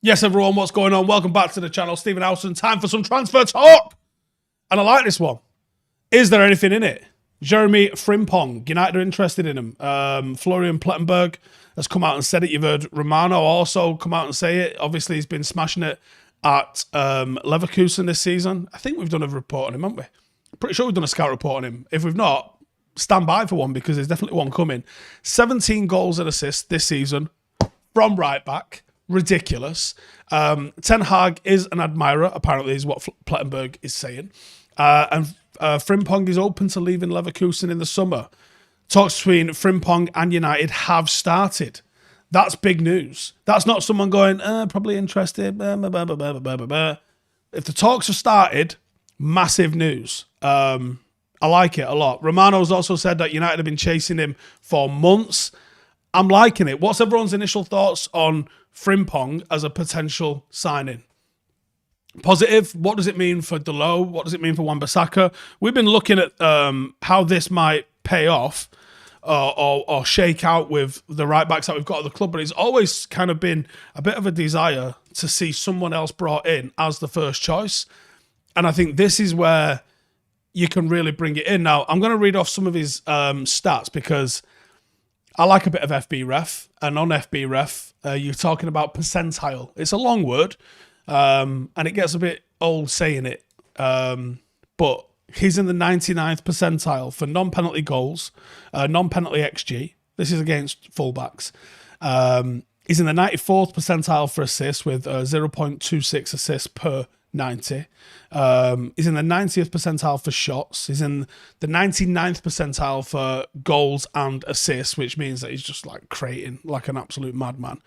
Yes, everyone, what's going on? Welcome back to the channel. Stephen Howson. Time for some transfer talk. And I like this one. Is there anything in it? Jeremie Frimpong. United are interested in him. Florian Plettenberg has come out and said it. You've heard Romano also come out and say it. Obviously, he's been smashing it at Leverkusen this season. I think we've done a report on him, haven't we? Pretty sure we've done a scout report on him. If we've not, stand by for one because there's definitely one coming. 17 goals and assists this season from right back. Ridiculous. Ten Hag is an admirer, apparently, is what Plettenberg is saying. And Frimpong is open to leaving Leverkusen in the summer. Talks between Frimpong and United have started. That's big news. That's not someone going, probably interested. If the talks have started, massive news. I like it a lot. Romano's also said that United have been chasing him for months. I'm liking it. What's everyone's initial thoughts on Frimpong as a potential signing? Positive. What does it mean for Dalot? What does it mean for Wan-Bissaka? We've been looking at how this might pay off or shake out with the right backs that we've got at the club, but it's always kind of been a bit of a desire to see someone else brought in as the first choice. And I think this is where you can really bring it in. Now, I'm going to read off some of his stats because I like a bit of FB ref, and on FB ref, you're talking about percentile. It's a long word, and it gets a bit old saying it, but he's in the 99th percentile for non-penalty goals, non-penalty XG. This is against fullbacks. He's in the 94th percentile for assists with 0.26 assists per 90. He's in the 90th percentile for shots. He's in the 99th percentile for goals and assists, which means that he's just like creating like an absolute madman.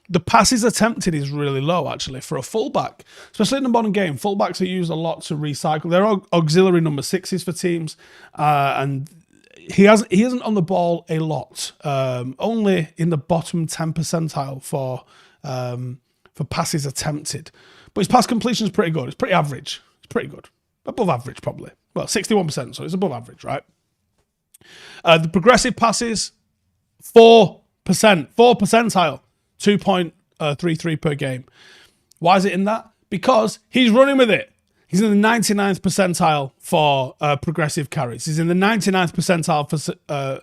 The passes attempted is really low, actually, for a fullback, especially in the modern game. Fullbacks are used a lot to recycle. They're auxiliary number sixes for teams, and he isn't on the ball a lot. Only in the bottom 10 percentile for passes attempted. But his pass completion is pretty good. It's pretty average. It's pretty good. Above average, probably. Well, 61%, so it's above average, right? The progressive passes, 4%. 4 percentile. 2.33 per game. Why is it in that? Because he's running with it. He's in the 99th percentile for progressive carries. He's in the 99th percentile for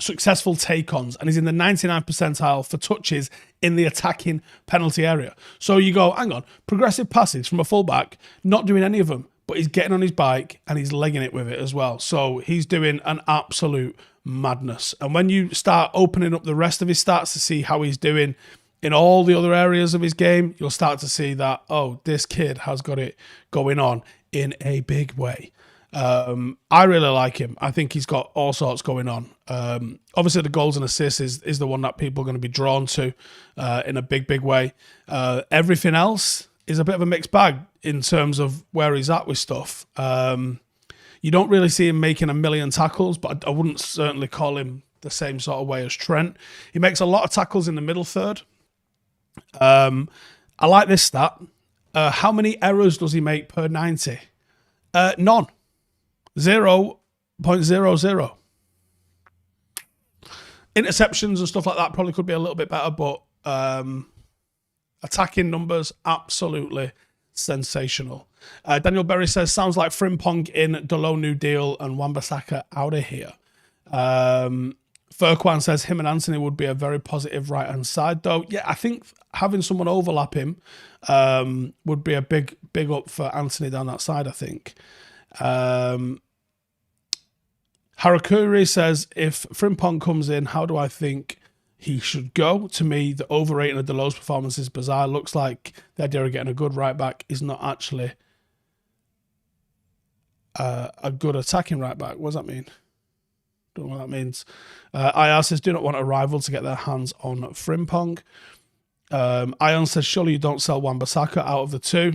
successful take-ons, and he's in the 99th percentile for touches in the attacking penalty area. So you go, hang on, progressive passes from a fullback, not doing any of them, but he's getting on his bike and he's legging it with it as well. So he's doing an absolute madness. And when you start opening up the rest of his stats to see how he's doing in all the other areas of his game, you'll start to see that, oh, this kid has got it going on in a big way. I really like him. I think he's got all sorts going on. Obviously, the goals and assists is the one that people are going to be drawn to in a big way. Everything else is a bit of a mixed bag in terms of where he's at with stuff. You don't really see him making a million tackles, but I wouldn't certainly call him the same sort of way as Trent. He makes a lot of tackles in the middle third. I like this stat. How many errors does he make per 90? None. 0.00. Interceptions and stuff like that probably could be a little bit better, but attacking numbers, absolutely sensational. Daniel Berry says, sounds like Frimpong in, Dalot new deal, and Wan-Bissaka out of here. Furquan says him and Anthony would be a very positive right-hand side, though. Yeah, I think having someone overlap him would be a big up for Anthony down that side, I think. Harakuri says, if Frimpong comes in, how do I think he should go? To me, the overrating of Dalot's performance is bizarre. Looks like the idea of getting a good right back is not actually a good attacking right back. What does that mean? Don't know what that means. IR says, do not want a rival to get their hands on Frimpong. Ion says, surely you don't sell Wan-Bissaka out of the two.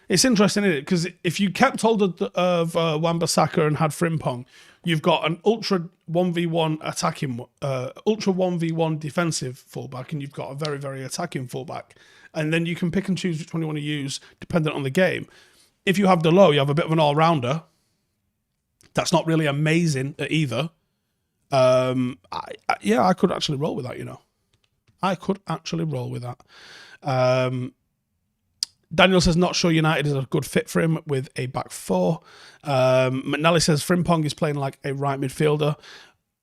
It's interesting, isn't it? Because if you kept hold of Wan-Bissaka and had Frimpong, you've got an ultra 1v1 attacking, ultra 1v1 defensive fullback, and you've got a very, very attacking fullback. And then you can pick and choose which one you want to use dependent on the game. If you have Dalot, you have a bit of an all-rounder. That's not really amazing at either. Yeah, I could actually roll with that, you know. I could actually roll with that. Daniel says, not sure United is a good fit for him with a back four. McNally says, Frimpong is playing like a right midfielder.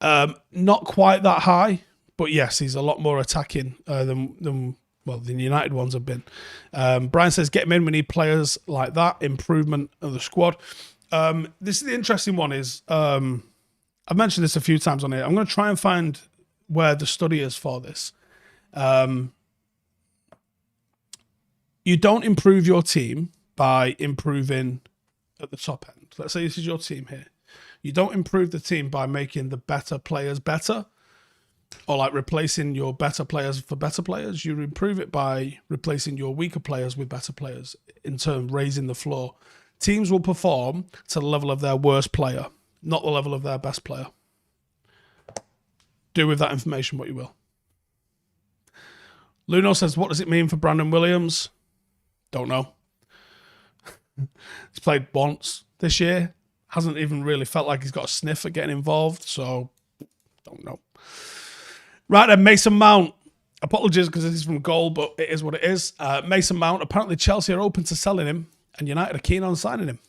Not quite that high, but yes, he's a lot more attacking than the United ones have been. Brian says, get him in. We need players like that. Improvement of the squad. This is the interesting one is, I've mentioned this a few times on here. I'm going to try and find where the study is for this. You don't improve your team by improving at the top end. Let's say this is your team here. You don't improve the team by making the better players better or like replacing your better players for better players. You improve it by replacing your weaker players with better players, in turn raising the floor. Teams will perform to the level of their worst player, not the level of their best player. Do with that information what you will. Luno says, what does it mean for Brandon Williams? Don't know. He's played once this year. Hasn't even really felt like he's got a sniff at getting involved, so don't know. Right then, Mason Mount. Apologies because this is from goal, but it is what it is. Mason Mount, apparently Chelsea are open to selling him, and United are keen on signing him.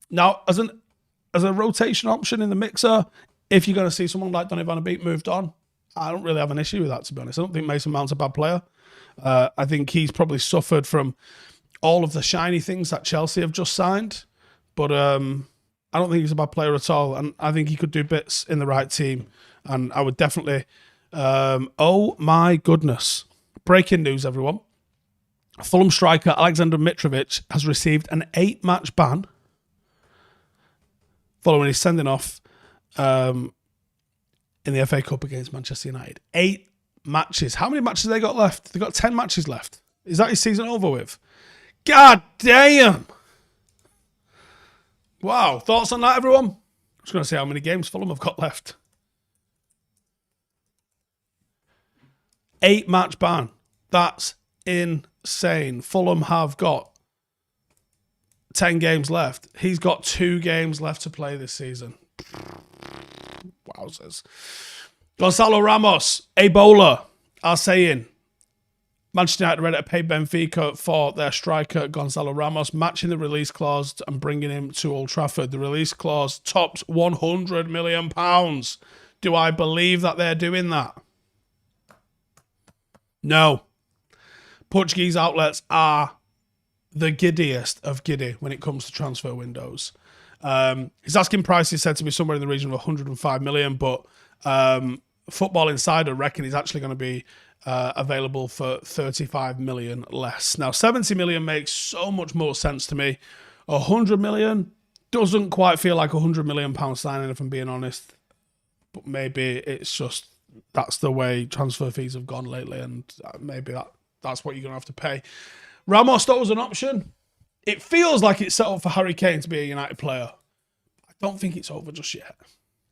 Now, as a rotation option in the mixer, if you're going to see someone like Donny van de Beek moved on, I don't really have an issue with that, to be honest. I don't think Mason Mount's a bad player. I think he's probably suffered from all of the shiny things that Chelsea have just signed, but I don't think he's a bad player at all, and I think he could do bits in the right team, and I would definitely... oh my goodness. Breaking news, everyone. Fulham striker Alexander Mitrovic has received an 8-match ban following his sending off in the FA Cup against Manchester United. 8 matches. How many matches have they got left? They've got 10 matches left. Is that his season over with? God damn! Wow. Thoughts on that, everyone? I'm just going to see how many games Fulham have got left. 8-match ban. That's insane. Fulham have got 10 games left. He's got 2 games left to play this season. Wowzers. Gonzalo Ramos, Ebola are saying Manchester United are ready to pay Benfica for their striker Gonzalo Ramos, matching the release clause and bringing him to Old Trafford. The release clause tops £100 million. Do I believe that they're doing that? No. Portuguese outlets are the giddiest of giddy when it comes to transfer windows. His asking price is said to be somewhere in the region of 105 million, but Football Insider reckon he's actually going to be available for 35 million less. Now, 70 million makes so much more sense to me. 100 million doesn't quite feel like £100 million signing, if I'm being honest. But maybe it's just that's the way transfer fees have gone lately, and maybe that's what you're going to have to pay. Ramos, that was an option. It feels like it's set up for Harry Kane to be a United player. I don't think it's over just yet.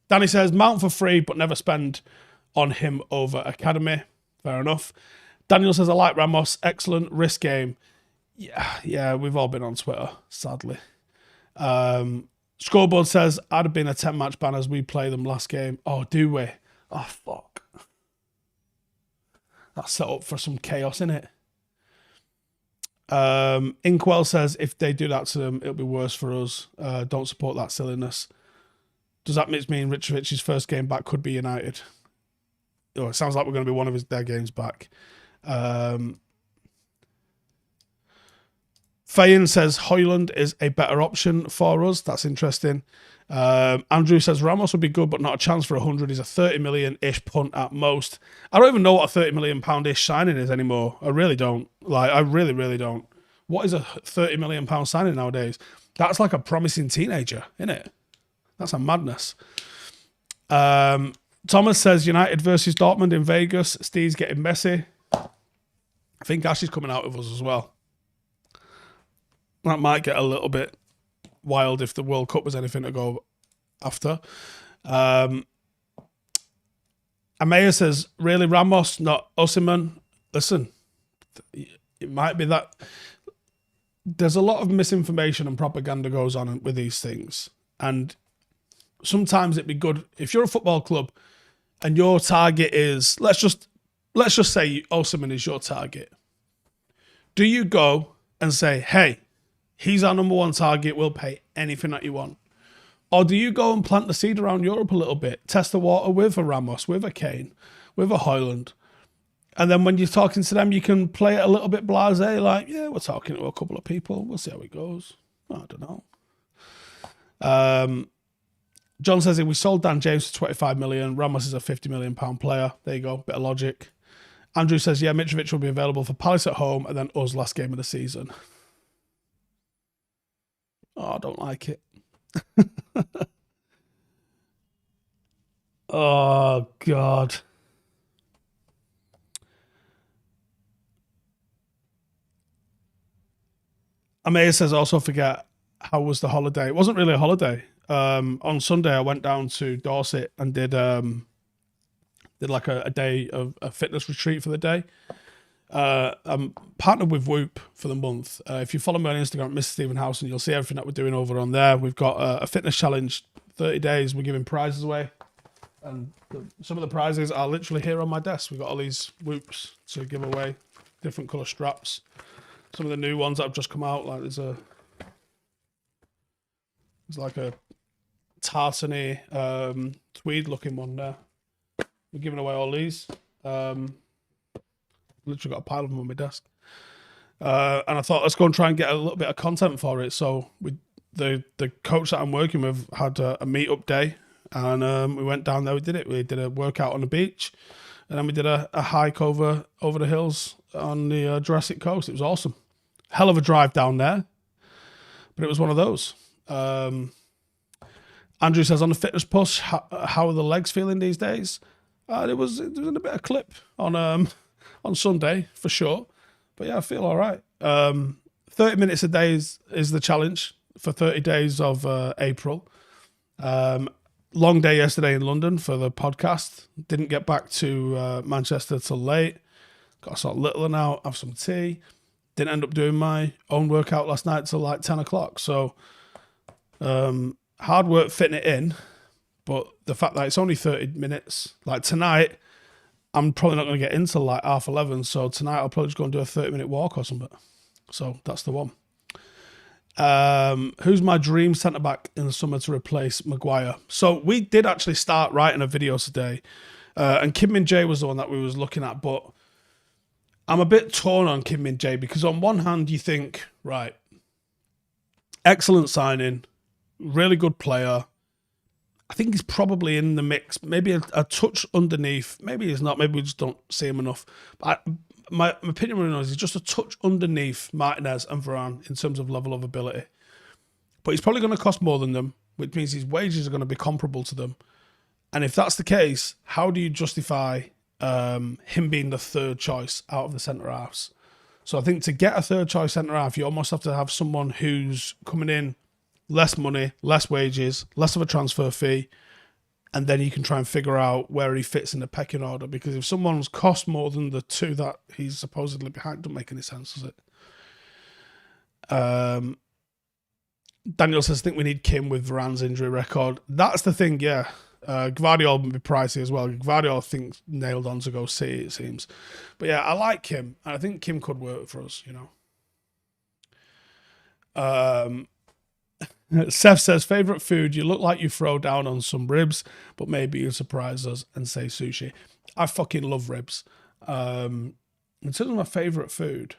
Danny says, Mount for free, but never spend on him over Academy. Fair enough. Daniel says, I like Ramos. Excellent risk game. Yeah, we've all been on Twitter, sadly. Scoreboard says, I'd have been a 10-match ban as we play them last game. Oh, do we? Oh, fuck. That's set up for some chaos, innit? Inkwell says, if they do that to them, it'll be worse for us. Don't support that silliness. Does that mean Mitrovic's first game back could be United? Oh, it sounds like we're going to be one of their games back. Fayan says Højlund is a better option for us. That's interesting. Andrew says Ramos would be good, but not a chance for 100. He's a 30 million-ish punt at most. I don't even know what a 30 million pound-ish signing is anymore. I really don't. I really, really don't. What is a 30 million pound signing nowadays? That's like a promising teenager, isn't it? That's a madness. Thomas says United versus Dortmund in Vegas. Steve's getting messy. I think Ash is coming out with us as well. That might get a little bit wild if the World Cup was anything to go after. Amaya says, really, Ramos, not Osimhen? Listen, it might be that there's a lot of misinformation and propaganda goes on with these things. And sometimes it'd be good, if you're a football club and your target is, let's just let's just say Osimhen is your target. Do you go and say, hey, he's our number one target, we'll pay anything that you want? Or do you go and plant the seed around Europe a little bit, test the water with a Ramos, with a Kane, with a Højlund, and then when you're talking to them, you can play it a little bit blasé, like, yeah, we're talking to a couple of people, we'll see how it goes. I don't know. John says, if we sold Dan James for 25 million, Ramos is a 50 million pound player. There you go, bit of logic. Andrew says, yeah, Mitrovic will be available for Palace at home and then us last game of the season. Oh, I don't like it. Oh, God. Amaya says, also forget, how was the holiday? It wasn't really a holiday. On Sunday, I went down to Dorset and did like a day of a fitness retreat for the day. I'm partnered with Whoop for the month. If you follow me on Instagram, Mr. Stephen Howson, you'll see everything that we're doing over on there. We've got a fitness challenge, 30 days. We're giving prizes away. And some of the prizes are literally here on my desk. We've got all these Whoops to give away, different colour straps. Some of the new ones that have just come out, like there's like a tartany tweed looking one there. We're giving away all these. Literally got a pile of them on my desk. And I thought, let's go and try and get a little bit of content for it. So the coach that I'm working with had a meet-up day, and we went down there, we did it. We did a workout on the beach, and then we did a hike over the hills on the Jurassic Coast. It was awesome. Hell of a drive down there, but it was one of those. Andrew says, on the fitness push, how are the legs feeling these days? It was in a bit of clip on Sunday for sure, but yeah, I feel all right. 30 minutes a day is the challenge for 30 days of April. Long day yesterday in London for the podcast. Didn't get back to Manchester till late. Got to sort Littler out, have some tea. Didn't end up doing my own workout last night till like 10 o'clock. So hard work fitting it in, but the fact that it's only 30 minutes, like tonight, I'm probably not going to get in till like 11:30. So tonight I'll probably just go and do a 30-minute walk or something. So that's the one. Who's my dream centre-back in the summer to replace Maguire? So we did actually start writing a video today, and Kim Min-jae was the one that we was looking at, but I'm a bit torn on Kim Min-jae because on one hand you think, right, excellent signing, really good player. I think he's probably in the mix, maybe a touch underneath. Maybe he's not. Maybe we just don't see him enough. But my opinion on him is he's just a touch underneath Martinez and Varane in terms of level of ability. But he's probably going to cost more than them, which means his wages are going to be comparable to them. And if that's the case, how do you justify him being the third choice out of the centre-halves? So I think to get a third choice centre-half, you almost have to have someone who's coming in less money, less wages, less of a transfer fee, and then you can try and figure out where he fits in the pecking order. Because if someone's cost more than the two that he's supposedly behind, doesn't make any sense, does it? Daniel says, I think we need Kim with Varane's injury record. That's the thing, yeah. Gvardiol would be pricey as well. Gvardiol, I think, nailed on to go City, it seems. But yeah, I like Kim. And I think Kim could work for us, you know. Seth says, favourite food, you look like you throw down on some ribs, but maybe you surprise us and say sushi. I fucking love ribs. In terms of my favourite food,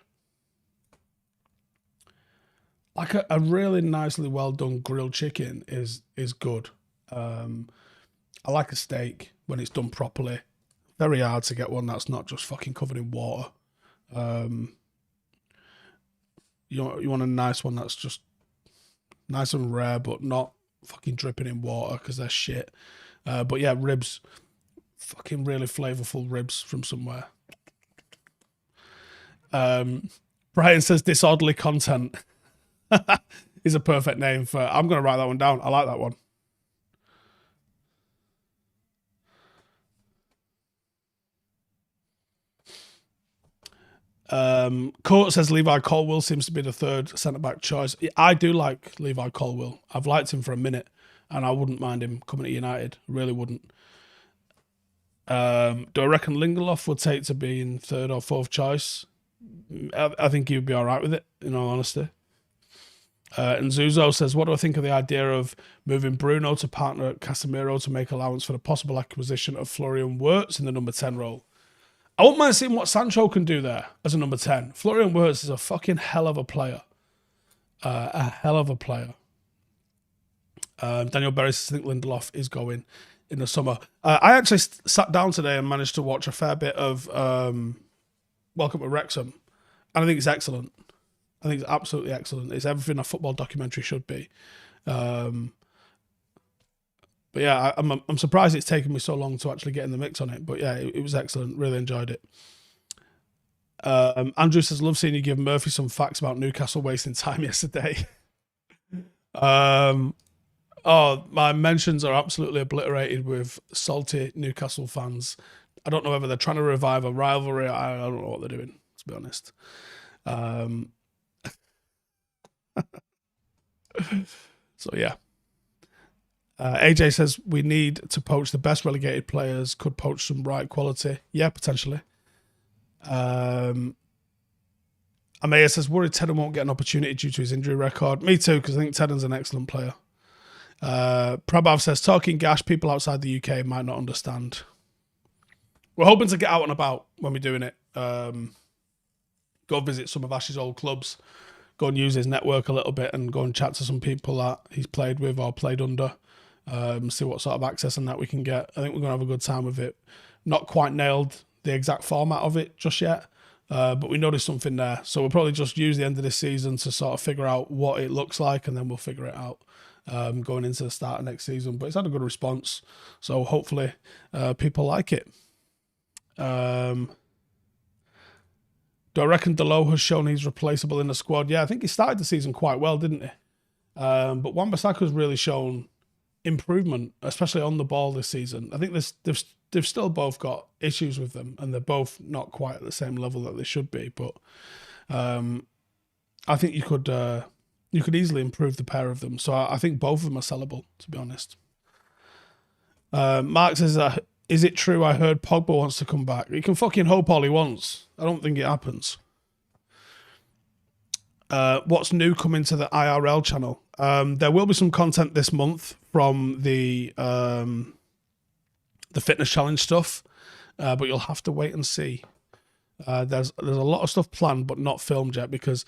like a really nicely well done grilled chicken is good. I like a steak when it's done properly. Very hard to get one that's not just fucking covered in water. You want a nice one that's just nice and rare, but not fucking dripping in water because they're shit. But yeah, ribs, fucking really flavorful ribs from somewhere. Brian says disorderly content is a perfect name for. I'm gonna write that one down. I like that one. Court says Levi Colwill seems to be the third centre-back choice. I do like Levi Colwill. I've liked him for a minute, and I wouldn't mind him coming to United. Really wouldn't. Do I reckon Lindelof would take to being third or fourth choice? I think he would be all right with it, in all honesty. And Zuzo says, what do I think of the idea of moving Bruno to partner at Casemiro to make allowance for the possible acquisition of Florian Wirtz in the number 10 role? I wouldn't mind seeing what Sancho can do there as a number 10. Florian Wirtz is a fucking hell of a player. A hell of a player. Daniel Berry says, I think Lindelof is going in the summer. I actually sat down today and managed to watch a fair bit of Welcome to Wrexham. And I think it's excellent. I think it's absolutely excellent. It's everything a football documentary should be. But yeah, I'm surprised it's taken me so long to actually get in the mix on it. But yeah, it was excellent. Really enjoyed it. Andrew says, love seeing you give Murphy some facts about Newcastle wasting time yesterday. My mentions are absolutely obliterated with salty Newcastle fans. I don't know whether they're trying to revive a rivalry. I don't know what they're doing, to be honest. So yeah. AJ says we need to poach the best relegated players. Could poach some right quality. Yeah, potentially. Amaya says worried Tedden won't get an opportunity due to his injury record. Me too, because I think Tedden's an excellent player. Prabhav says talking gash, people outside the UK might not understand. We're hoping to get out and about when we're doing it. Go visit some of Ash's old clubs. Go and use his network a little bit and go and chat to some people that he's played with or played under. See what sort of access and that we can get. I think we're going to have a good time with it. Not quite nailed the exact format of it just yet, but we noticed something there. So we'll probably just use the end of this season to sort of figure out what it looks like, and then we'll figure it out going into the start of next season. But it's had a good response, so hopefully people like it. Do I reckon Delo has shown he's replaceable in the squad? Yeah, I think he started the season quite well, didn't he? But Wan-Bissaka's really shown improvement, especially on the ball this season. I think they've still both got issues with them, and they're both not quite at the same level that they should be. But I think you could easily improve the pair of them. So I think both of them are sellable, to be honest. Mark says, is it true I heard Pogba wants to come back? He can fucking hope all he wants. I don't think it happens. What's new coming to the IRL channel? There will be some content this month from the fitness challenge stuff, but you'll have to wait and see. There's a lot of stuff planned but not filmed yet because,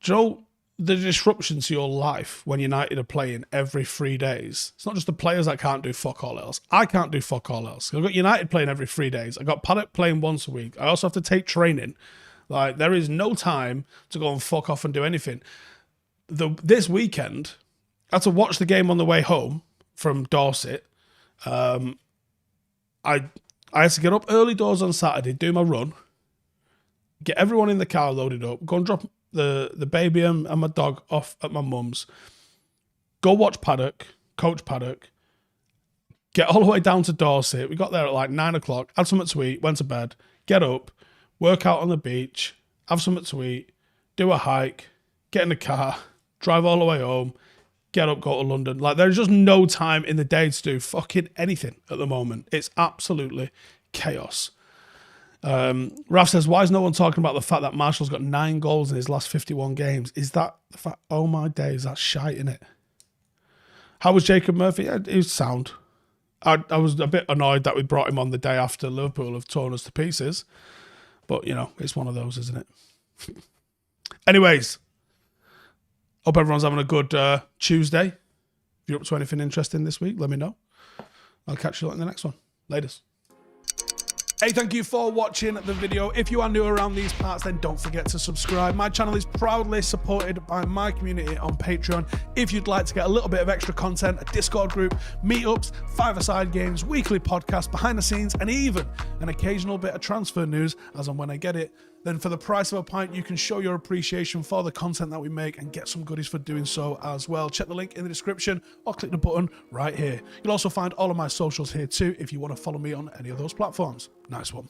Joe, the disruption to your life when United are playing every 3 days. It's not just the players that can't do fuck all else. I can't do fuck all else. I've got United playing every 3 days. I've got Paddock playing once a week. I also have to take training. Like, there is no time to go and fuck off and do anything. This weekend, I had to watch the game on the way home from Dorset. I had to get up early doors on Saturday, do my run, get everyone in the car loaded up, go and drop the baby and my dog off at my mum's, go watch Paddock, coach Paddock, get all the way down to Dorset. We got there at like 9 o'clock, had something to eat, went to bed, get up, work out on the beach, have something to eat, do a hike, get in the car, drive all the way home, get up, go to London. Like, there's just no time in the day to do fucking anything at the moment. It's absolutely chaos. Raf says, why is no one talking about the fact that Marshall's got 9 goals in his last 51 games? Is that the fact? Oh my days, that's shite, innit? How was Jacob Murphy? He was sound. I was a bit annoyed that we brought him on the day after Liverpool have torn us to pieces. But, you know, it's one of those, isn't it? Anyways, hope everyone's having a good Tuesday. If you're up to anything interesting this week, let me know. I'll catch you in the next one. Laters. Hey, thank you for watching the video. If you are new around these parts, then don't forget to subscribe. My channel is proudly supported by my community on Patreon. If you'd like to get a little bit of extra content, a Discord group, meetups, five-a-side games, weekly podcasts, behind the scenes, and even an occasional bit of transfer news as and when I get it, then for the price of a pint, you can show your appreciation for the content that we make and get some goodies for doing so as well. Check the link in the description or click the button right here. You'll also find all of my socials here too if you want to follow me on any of those platforms. Nice one.